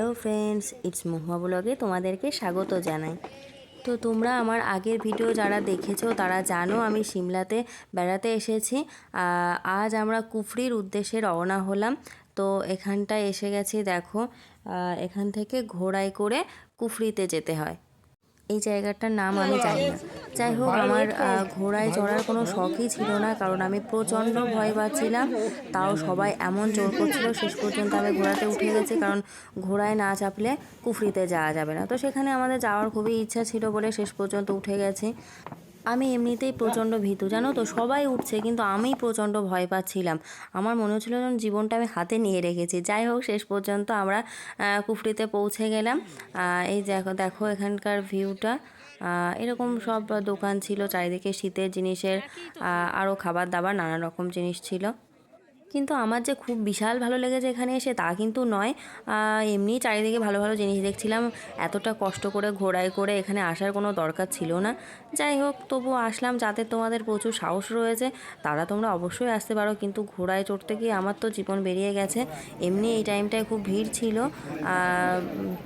Hello friends, it's মহুয়া ব্লগে তোমাদেরকে স্বাগত জানাই। তো তোমরা আমার আগের ভিডিও যারা দেখেছো তারা জানো আমি সিমলাতে বেড়াতে এসেছি। আজ আমরা কুফরির উদ্দেশ্যে রওনা হলাম। তো এখানটায় এসে গেছি, দেখো এখান থেকে ঘোড়ায় করে কুফরিতে যেতে হয়। এই জায়গাটার নাম আমি জানি না। যাই হোক, আমার ঘোড়ায় চড়ার কোনো শখই ছিল না, কারণ আমি প্রচণ্ড ভয় পাচ্ছিলাম। তাও সবাই এমন জোর করছিল, শেষ পর্যন্ত আমি ঘোড়াতে উঠে গেছি, কারণ ঘোড়ায় না চাপলে কুফরিতে যাওয়া যাবে না। তো সেখানে আমাদের যাওয়ার খুবই ইচ্ছা ছিল বলে শেষ পর্যন্ত উঠে গেছি। আমি এমনিতেই প্রচণ্ড ভীতু, জানো তো, সবাই উঠছে কিন্তু আমি প্রচণ্ড ভয় পাচ্ছিলাম। আমার মনে হচ্ছিল যেন জীবনটা আমি হাতে নিয়ে রেখেছি। যাই হোক, শেষ পর্যন্ত আমরা কুফরিতে পৌঁছে গেলাম। এই দেখো দেখো এখানকার ভিউটা। এরকম সব দোকান ছিল চারিদিকে, শীতের জিনিসের আরও খাবার দাবার নানা রকম জিনিস ছিল। কিন্তু আমার যে খুব বিশাল ভালো লেগেছে এখানে এসে তা কিন্তু নয়, এমনি চারিদিকে ভালো ভালো জিনিস দেখছিলাম। এতটা কষ্ট করে ঘোড়ায় করে এখানে আসার কোনো দরকার ছিল না। যাই হোক, তবুও আসলাম। যাতে তোমাদের প্রচুর সাহস রয়েছে তারা তোমরা অবশ্যই আসতে পারো, কিন্তু ঘোড়ায় চড়তে গিয়ে আমার তো জীবন বেরিয়ে গেছে। এমনি এই টাইমটায় খুব ভিড় ছিল,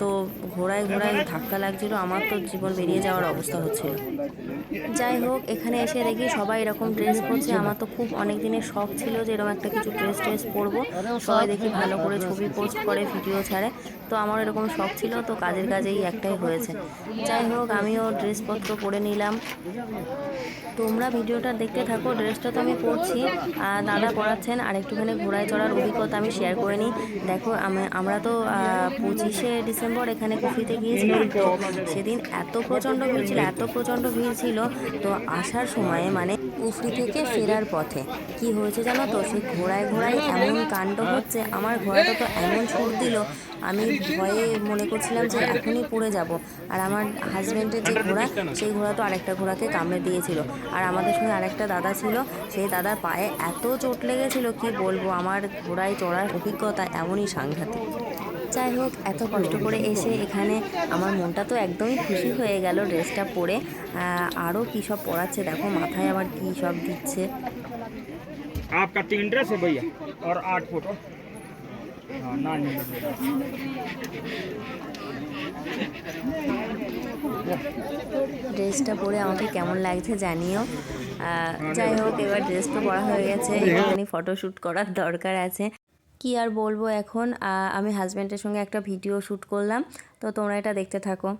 তো ঘোড়ায় ঘোড়ায় ধাক্কা লাগছিল, আমার তো জীবন বেরিয়ে যাওয়ার অবস্থা হচ্ছিল। যাই হোক, এখানে এসে দেখি সবাই এরকম ড্রেস পরছে। আমার তো খুব অনেক দিনের শখ ছিল যে এরকম একটা কিছু ড্রেস পরবো। সবাই দেখি ভালো করে ছবি পোস্ট করে, ভিডিও ছাড়ে, তো আমার এরকম শখ ছিল, তো কাজের কাজেই একটাই হয়েছে। যাই হোক, আমিও ড্রেসপত্র পরে নিলাম। তোমরা ভিডিওটা দেখতে থাকো। ড্রেসটা তো আমি পরছি, দাদা পরাচ্ছেন। আর একটুখানি ঘোড়ায় চড়ার অভিজ্ঞতা আমি শেয়ার করে নিই। দেখো, আমরা তো 25শে ডিসেম্বর এখানে কুফরিতে গিয়েছিলাম। তো সেদিন এত প্রচণ্ড ভিড় ছিল, এত প্রচণ্ড ভিড় ছিল। তো আসার সময়ে মানে কুফরি থেকে ফেরার পথে কি হয়েছে জানো তো, সেই ঘোড়ায় ঘোড়ায় এমন কাণ্ড হচ্ছে, আমার ঘোড়াটা তো এমন ছুট দিল, আমি ভয়ে মনে করছিলাম যে এখনই পড়ে যাব। আর আমার হাজব্যান্ডের যে ঘোড়া, সেই ঘোড়া তো আরেকটা ঘোড়াকে কামড়ে দিয়েছিল। আর আমাদের সঙ্গে আরেকটা দাদা ছিল, সেই দাদার পায়ে এত চোট লেগেছিল কি বলবো। আমার ঘোড়ায় চড়ার অভিজ্ঞতা এমনই সাংঘাতিক। যাই হোক, এত কষ্ট করে এসে এখানে আমার মনটা তো একদমই খুশি হয়ে গেল ড্রেসটা পরে। আরও কী সব পরাচ্ছে দেখো, মাথায় আবার কী সব দিচ্ছে। आपका 3 ड्रेस है भैया और 8 फोटो। हाँ ना नहीं ড্রেসটা পরে আমাকে কেমন লাগছে জানিও। যাই হোক, এবার ড্রেস তো পরা হয়ে গেছে, একটুখানি ফটোশ্যুট করার দরকার আছে। কি আর বলবো এখন, আমি হাজব্যান্ডের সঙ্গে একটা ভিডিও শ্যুট করলাম, তো তোমরা এটা দেখতে থাকো।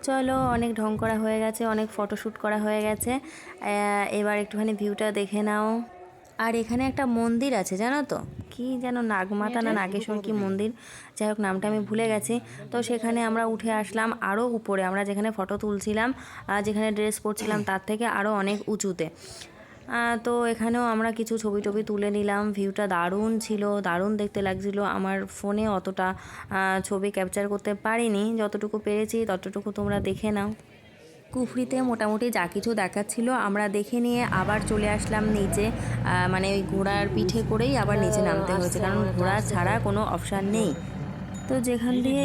চলো, অনেক ঢং করা হয়ে গেছে, অনেক ফটোশ্যুট করা হয়ে গেছে। এবার একটুখানি ভিউটা দেখে নাও। আর এখানে একটা মন্দির আছে জানো তো, কি যেন নাগমাতা না নাগেশ্বর কি মন্দির, যাই হোক নামটা আমি ভুলে গেছি। তো সেখানে আমরা উঠে আসলাম আরও উপরে, আমরা যেখানে ফটো তুলছিলাম, যেখানে ড্রেস পরছিলাম তার থেকে আরও অনেক উঁচুতে। তো এখানেও আমরা কিছু ছবি টবি তুলে নিলাম। ভিউটা দারুণ ছিল, দারুণ দেখতে লাগছিল। আমার ফোনে অতটা ছবি ক্যাপচার করতে পারিনি, যতটুকু পেরেছি ততটুকু তোমরা দেখে নাও। কুফরিতে মোটামুটি যা কিছু দেখাচ্ছিল আমরা দেখে নিয়ে আবার চলে আসলাম নিচে। মানে ওই ঘোড়ার পিঠে করেই আবার নিচে নামতে হয়েছে, কারণ ঘোড়া ছাড়া কোনো অপশান নেই। তো যেখান দিয়ে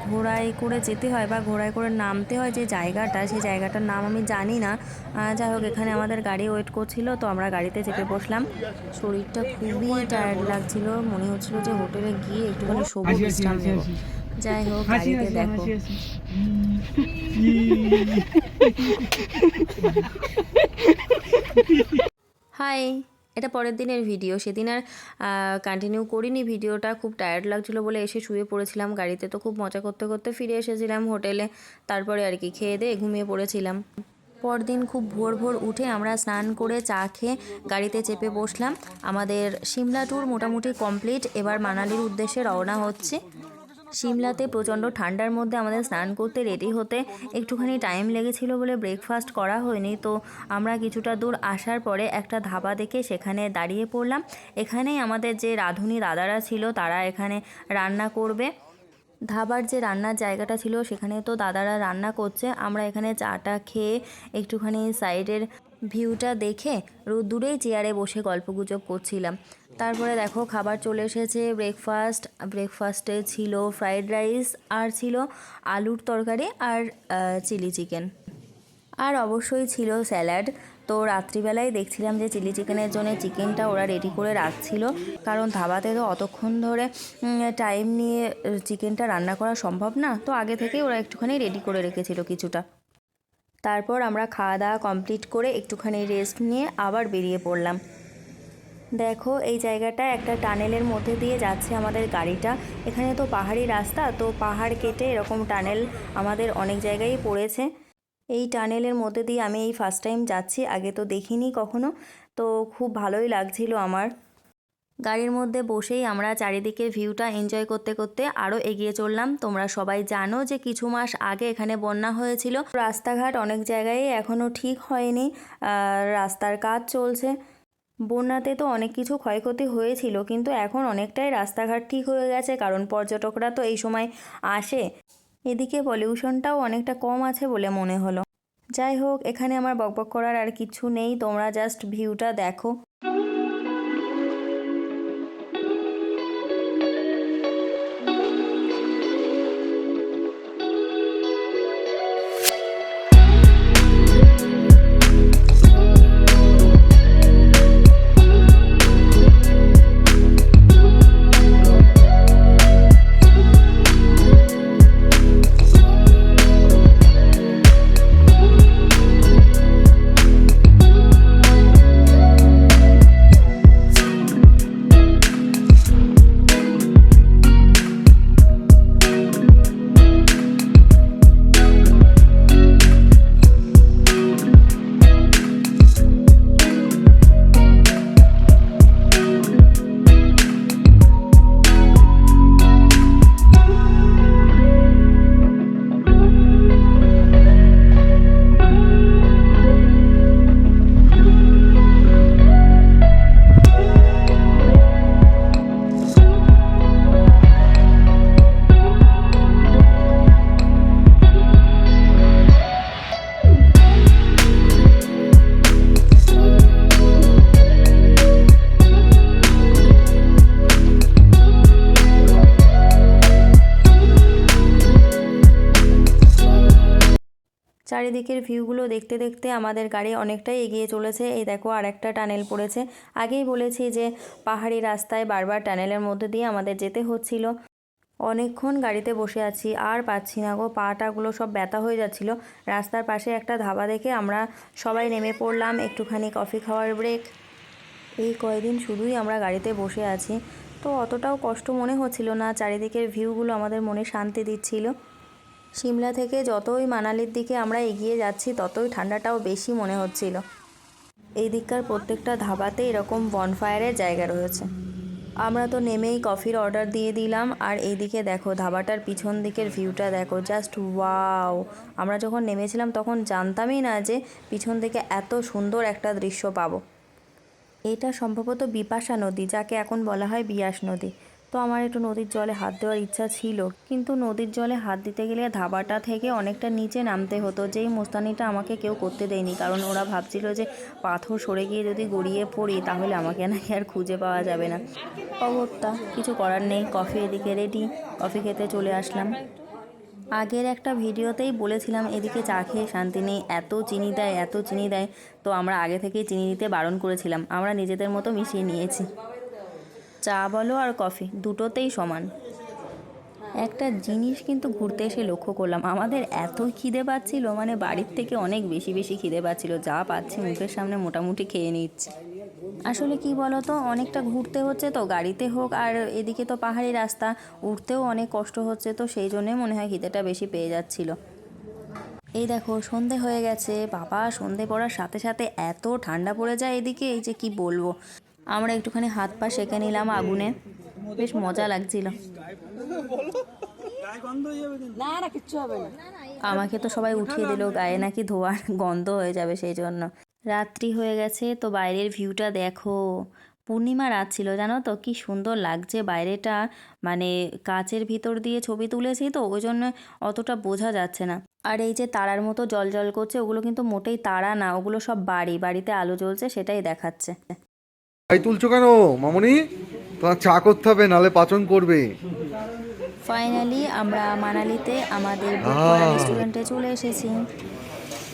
ঘোড়ায় করে যেতে হয় বা ঘোড়ায় করে নামতে হয়, যে জায়গাটা, সেই জায়গাটার নাম আমি জানি না। যাই হোক, এখানে আমাদের গাড়ি ওয়েট করছিল, তো আমরা গাড়িতে চেপে বসলাম। শরীরটা খুবই টায়ার্ড লাগছিল, মনে হচ্ছিল যে হোটেলে গিয়ে একটুখানি শোবো, বিশ্রাম নেব। যাই হোক, গাড়িতে দেখো হাই, এটা পরের দিনের ভিডিও। সেদিন আর কন্টিনিউ করিনি ভিডিওটা, খুব টায়ার্ড লাগছিলো বলে এসে শুয়ে পড়েছিলাম গাড়িতে। তো খুব মজা করতে করতে ফিরে এসেছিলাম হোটেলে, তারপরে আর কি খেয়ে দিয়ে ঘুমিয়ে পড়েছিলাম। পরদিন খুব ভোর ভোর উঠে আমরা স্নান করে চা খেয়ে গাড়িতে চেপে বসলাম। আমাদের সিমলা ট্যুর মোটামুটি কমপ্লিট, এবার মানালির উদ্দেশ্যে রওনা হচ্ছে। সিমলাতে প্রচণ্ড ঠান্ডার মধ্যে আমাদের স্নান করতে রেডি হতে একটুখানি টাইম লেগেছিল বলে ব্রেকফাস্ট করা হয়নি। তো আমরা কিছুটা দূর আসার পরে একটা ধাবা দেখে সেখানে দাঁড়িয়ে পড়লাম। এখানেই আমাদের যে রাঁধুনি দাদারা ছিল তারা এখানে রান্না করবে। ধাবার যে রান্নার জায়গাটা ছিল সেখানে তো দাদারা রান্না করছে। আমরা এখানে চাটা খেয়ে একটুখানি সাইডের ভিউটা দেখে রোদ্দুরেই চেয়ারে বসে গল্পগুজব করছিলাম। তারপরে দেখো খাবার চলে এসেছে। ব্রেকফাস্টে ছিল ফ্রাইড রাইস, আর ছিল আলুর তরকারি, আর চিলি চিকেন, আর অবশ্যই ছিল স্যালাড। তো রাত্রিবেলায় দেখছিলাম যে চিলি চিকেনের জন্য চিকেনটা ওরা রেডি করে রাখছিল, কারণ ধাবাতে তো অতক্ষণ ধরে টাইম নিয়ে চিকেনটা রান্না করা সম্ভব না। তো আগে থেকে ওরা একটুখানি রেডি করে রেখেছিল কিছুটা। তারপর আমরা খাওয়া দাওয়া কমপ্লিট করে একটুখানি রেস্ট নিয়ে আবার বেরিয়ে পড়লাম। দেখো এই জায়গাটা একটা টানেলের মধ্যে দিয়ে যাচ্ছে আমাদের গাড়িটা। এখানে তো পাহাড়ি রাস্তা, তো পাহাড় কেটে এরকম টানেল আমাদের অনেক জায়গায় পড়েছে। এই টানেলের মধ্যে দিয়ে আমি এই ফার্স্ট টাইম যাচ্ছি, আগে তো দেখিনি কখনো। তো খুব ভালোই লাগছিল আমার। গাড়ির মধ্যে বসেই আমরা চারিদিকের ভিউটা এনজয় করতে করতে আরও এগিয়ে চললাম। তোমরা সবাই জানো যে কিছু মাস আগে এখানে বন্যা হয়েছিল। রাস্তাঘাট অনেক জায়গায় এখনও ঠিক হয়নি, রাস্তার কাজ চলছে। বন্যাতে তো অনেক কিছু ক্ষয়ক্ষতি হয়েছিল, কিন্তু এখন অনেকটাই রাস্তাঘাট ঠিক হয়ে গেছে, কারণ পর্যটকরা তো এই সময় আসে। এদিকে পলিউশনটাও অনেকটা কম আছে বলে মনে হলো। যাই হোক, এখানে আমার বকবক করার আর কিছু নেই, তোমরা জাস্ট ভিউটা দেখো। চারিদিকের ভিউগুলো দেখতে দেখতে আমাদের গাড়ি অনেকটাই এগিয়ে চলেছে। এই দেখো আর একটা টানেল পড়েছে। আগেই বলেছি যে পাহাড়ি রাস্তায় বারবার টানেলের মধ্যে দিয়ে আমাদের যেতে হচ্ছিল। অনেকক্ষণ গাড়িতে বসে আছি, আর পাচ্ছি না গো, পাটাগুলো সব ব্যথা হয়ে যাচ্ছিল। রাস্তার পাশে একটা ধাবা দেখে আমরা সবাই নেমে পড়লাম। একটুখানি কফি খাওয়ার ব্রেক। এই কয়দিন শুধুই আমরা গাড়িতে বসে আছি, তো অতটাও কষ্ট মনে হচ্ছিল না। চারিদিকের ভিউগুলো আমাদের মনে শান্তি দিচ্ছিল। সিমলা থেকে যতই মানালির দিকে আমরা এগিয়ে যাচ্ছি ততই ঠান্ডাটাও বেশি মনে হচ্ছিল। এই দিককার প্রত্যেকটা ধাবাতে এরকম বনফায়ারের জায়গা রয়েছে। আমরা তো নেমেই কফির অর্ডার দিয়ে দিলাম। আর এইদিকে দেখো ধাবাটার পিছন দিকের ভিউটা দেখো, জাস্ট ওয়াও। আমরা যখন নেমেছিলাম তখন জানতামই না যে পিছন দিকে এত সুন্দর একটা দৃশ্য পাবো। এটা সম্ভবত বিপাশা নদী, যাকে এখন বলা হয় বিয়াস নদী। তো আমার একটু নদীর জলে হাত দেওয়ার ইচ্ছা ছিল, কিন্তু নদীর জলে হাত দিতে গেলে ধাবাটা থেকে অনেকটা নিচে নামতে হতো, যেই মোস্তানিটা আমাকে কেউ করতে দেয়নি, কারণ ওরা ভাবছিল যে পাথর সরে গিয়ে যদি গড়িয়ে পড়ি তাহলে আমাকে নাকি আর খুঁজে পাওয়া যাবে না। অগত্যা কিছু করার নেই। কফি এদিকে রেডি, কফি খেতে চলে আসলাম। আগের একটা ভিডিওতেই বলেছিলাম এদিকে চা খেয়ে শান্তি নেই, এত চিনি দেয়, এত চিনি দেয়। তো আমরা আগে থেকেই চিনি দিতে বারণ করেছিলাম, আমরা নিজেদের মতো মিশিয়ে নিয়েছি। চা বলো আর কফি, দুটোতেই সমান। একটা জিনিস কিন্তু ঘুরতে এসে লক্ষ্য করলাম, আমাদের এত খিদে পাচ্ছিল, মানে বাড়ির থেকে অনেক বেশি বেশি খিদে পাচ্ছিল। যা পাচ্ছি মুখের সামনে মোটামুটি খেয়ে নিচ্ছি। আসলে কি বলো তো, অনেকটা ঘুরতে হচ্ছে তো, গাড়িতে হোক, আর এদিকে তো পাহাড়ি রাস্তা, উঠতেও অনেক কষ্ট হচ্ছে, তো সেই জন্যে মনে হয় খিদেটা বেশি পেয়ে যাচ্ছিল। এই দেখো সন্ধে হয়ে গেছে। বাবা, সন্ধে পড়ার সাথে সাথে এত ঠান্ডা পড়ে যায় এদিকে, এই যে কি বলবো। আমরা একটুখানি হাত পা সেঁকে নিলাম আগুনে, বেশ মজা লাগছিল। না না কিচ্ছু হবে না। আমাকে তো সবাই উঠিয়ে দিল, গায়ে নাকি ধোয়ার গন্ধ হয়ে যাবে সেই জন্য। রাত্রি হয়ে গেছে, তো বাইরের ভিউটা দেখো। পূর্ণিমা রাত ছিল জানো তো, কি সুন্দর লাগছে বাইরেটা। মানে কাচের ভিতর দিয়ে ছবি তুলেছি তো ওই জন্য অতটা বোঝা যাচ্ছে না। আর এই যে তারার মতো জল জল করছে, ওগুলো কিন্তু মোটেই তারা না, ওগুলো সব বাড়িতে আলো জ্বলছে সেটাই দেখাচ্ছে। ভাই তুলছো কেন মামনি? তোমার চা করতে হবে, নালে পাচন করবে। ফাইনালি আমরা মানালিতে আমাদের বুক করা রেস্টুরেন্টে চলে এসেছি।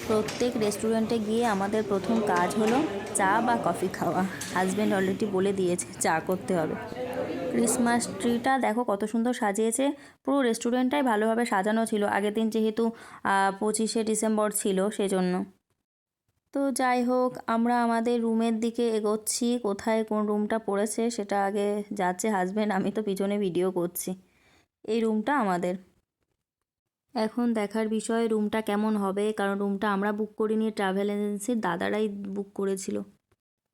প্রত্যেক রেস্টুরেন্টে গিয়ে আমাদের প্রথম কাজ হলো চা বা কফি খাওয়া। হাজব্যান্ড অলরেডি বলে দিয়েছে চা করতে হবে। ক্রিসমাস ট্রিটা দেখো কত সুন্দর সাজিয়েছে। পুরো রেস্টুরেন্টটাই ভালোভাবে সাজানো ছিল, আগের দিন যেহেতু 25শে ডিসেম্বর ছিল সেজন্য। তো যাই হোক, আমরা আমাদের রুমের দিকে এগোচ্ছি। কোথায় কোন রুমটা পড়েছে সেটা আগে যাচ্ছে হাজব্যান্ড, আমি তো পিছনে ভিডিও করছি। এই রুমটা আমাদের। এখন দেখার বিষয় রুমটা কেমন হবে, কারণ রুমটা আমরা বুক করিনি, ট্রাভেল এজেন্সির দাদারাই বুক করেছিল।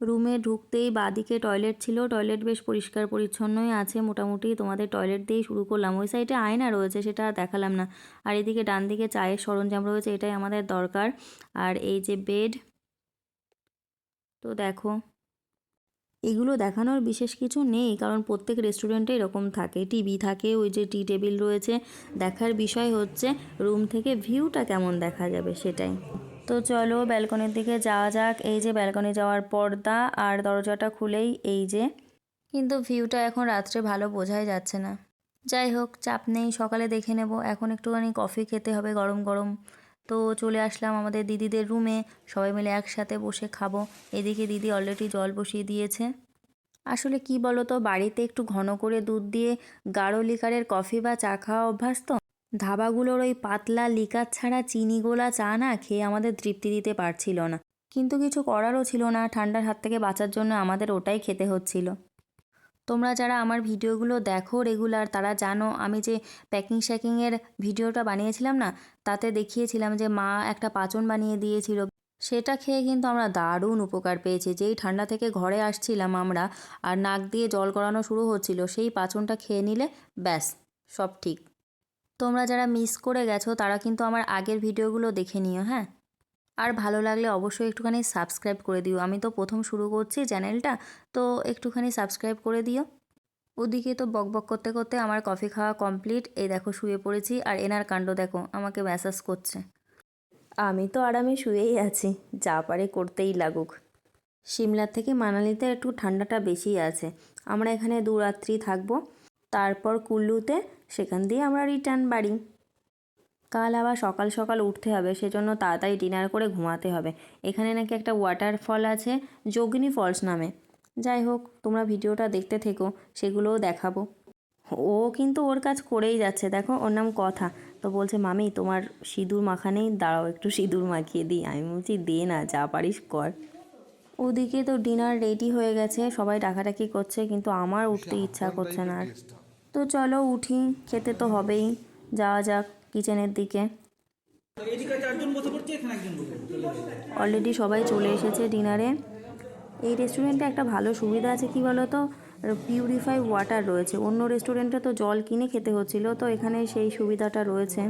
রুমে ঢুকতেই বাদিকে টয়লেট ছিল। টয়লেট বেশ পরিষ্কার পরিচ্ছন্নই আছে মোটামুটি। তোমাদের টয়লেট দিয়েই শুরু করলাম। ওই সাইডে আয়না রয়েছে, সেটা দেখালাম না। আর এদিকে ডান দিকে চায়ের সরঞ্জাম রয়েছে, এটাই আমাদের দরকার। আর এই যে বেড, তো দেখো এগুলো দেখানোর বিশেষ কিছু নেই, কারণ প্রত্যেক রেস্টুরেন্টে এরকম থাকে, টিভি থাকে, ওই যে টি টেবিল রয়েছে। দেখার বিষয় হচ্ছে রুম থেকে ভিউটা কেমন দেখা যাবে সেটাই। তো চলো ব্যালকনির দিকে যাওয়া যাক। এই যে ব্যালকনি যাওয়ার পর্দা, আর দরজাটা খুলেই এই যে, কিন্তু ভিউটা এখন রাত্রে ভালো বোঝাই যাচ্ছে না। যাই হোক, চাপ নেই, সকালে দেখে নেব। এখন একটুখানি কফি খেতে হবে গরম গরম। তো চলে আসলাম আমাদের দিদিদের রুমে, সবাই মিলে একসাথে বসে খাবো। এদিকে দিদি অলরেডি জল বসিয়ে দিয়েছে। আসলে কি বলো তো, বাড়িতে একটু ঘন করে দুধ দিয়ে গাঢ় লিকারের কফি বা চা খাওয়া অভ্যাস তো। ধাবাগুলোর ওই পাতলা লিকার ছাড়া চিনি গোলা চা না খেয়ে আমাদের তৃপ্তি দিতে পারছিল না। কিন্তু কিছু করারও ছিল না, ঠান্ডার হাত থেকে বাঁচার জন্য আমাদের ওটাই খেতে হচ্ছিল। তোমরা যারা আমার ভিডিওগুলো দেখো রেগুলার, তারা জানো আমি যে প্যাকিং শ্যাকিংয়ের ভিডিওটা বানিয়েছিলাম না, তাতে দেখিয়েছিলাম যে মা একটা পাঁচন বানিয়ে দিয়েছিল। সেটা খেয়ে কিন্তু আমরা দারুণ উপকার পেয়েছি। যেই ঠান্ডা থেকে ঘরে আসছিলাম আমরা, আর নাক দিয়ে জল গড়ানো শুরু হচ্ছিল, সেই পাঁচনটা খেয়ে নিলে ব্যাস সব ঠিক। তোমরা যারা মিস করে গেছো তারা কিন্তু আমার আগের ভিডিওগুলো দেখে নিও, হ্যাঁ। আর ভালো লাগলে অবশ্যই একটুখানি সাবস্ক্রাইব করে দিও। আমি তো প্রথম শুরু করছি চ্যানেলটা, তো একটুখানি সাবস্ক্রাইব করে দিও। ওদিকে তো বকবক করতে করতে আমার কফি খাওয়া কমপ্লিট। এই দেখো শুয়ে পড়েছি, আর এনার কাণ্ড দেখো, আমাকে ম্যাসাজ করছে। আমি তো আরামে শুয়েই আছি, যা পারে করতেই লাগুক। সিমলার থেকে মানালিতে একটু ঠান্ডাটা বেশি আছে। আমরা এখানে 2 রাত্রি থাকবো, তারপর কুল্লুতে, সেখান দিয়ে আমরা রিটার্ন বাড়ি। কাল আবার সকাল সকাল উঠতে হবে, সেজন্য তাড়াতাড়ি ডিনার করে ঘুমাতে হবে। এখানে নাকি একটা ওয়াটারফল আছে, যোগিনী ফলস নামে। যাই হোক, তোমরা ভিডিওটা দেখতে থেকো, সেগুলোও দেখাবো। ও কিন্তু ওর কাজ করেই যাচ্ছে, দেখো ওর নাম কথা। তো বলছে মামি তোমার সিঁদুর মাখা নেই, দাঁড়াও একটু সিঁদুর মাখিয়ে দিই। আমি বলছি দে না, যা পারিস কর। ওদিকে তো ডিনার রেডি হয়ে গেছে, সবাই ডাকাডাকি করছে, কিন্তু আমার উঠতে ইচ্ছা করছে না আর। তো চলো উঠি, খেতে তো হবেই। যাওয়া যাক কিচেনের দিকে। অলরেডি সবাই চলে এসেছে ডিনারে। এই রেস্টুরেন্টে একটা ভালো সুবিধা আছে, কি বলো তো, পিউরিফাই ওয়াটার রয়েছে। অন্য রেস্টুরেন্টে তো জল কিনে খেতে হচ্ছিল, তো এখানে সেই সুবিধাটা রয়েছে।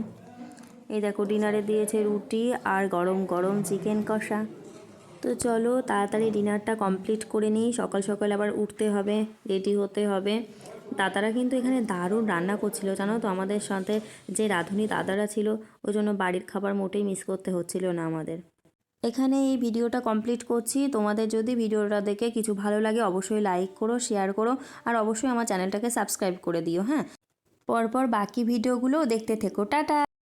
এই দেখো ডিনারে দিয়েছে রুটি আর গরম গরম চিকেন কষা। তো চলো তাড়াতাড়ি ডিনারটা কমপ্লিট করে নিই, সকাল সকাল আবার উঠতে হবে, রেডি হতে হবে। দাদারা কিন্তু এখানে দারুণ রান্না করছিল জানো তো, আমাদের সাথে যে রাঁধুনি দাদারা ছিল, ওই জন্য বাড়ির খাবার মোটেই মিস করতে হচ্ছিল না আমাদের। এখানে এই ভিডিওটা কমপ্লিট করছি। তোমাদের যদি ভিডিওটা দেখে কিছু ভালো লাগে অবশ্যই লাইক করো, শেয়ার করো, আর অবশ্যই আমার চ্যানেলটাকে সাবস্ক্রাইব করে দিও, হ্যাঁ। পরপর বাকি ভিডিওগুলোও দেখতে থেকো। টাটা।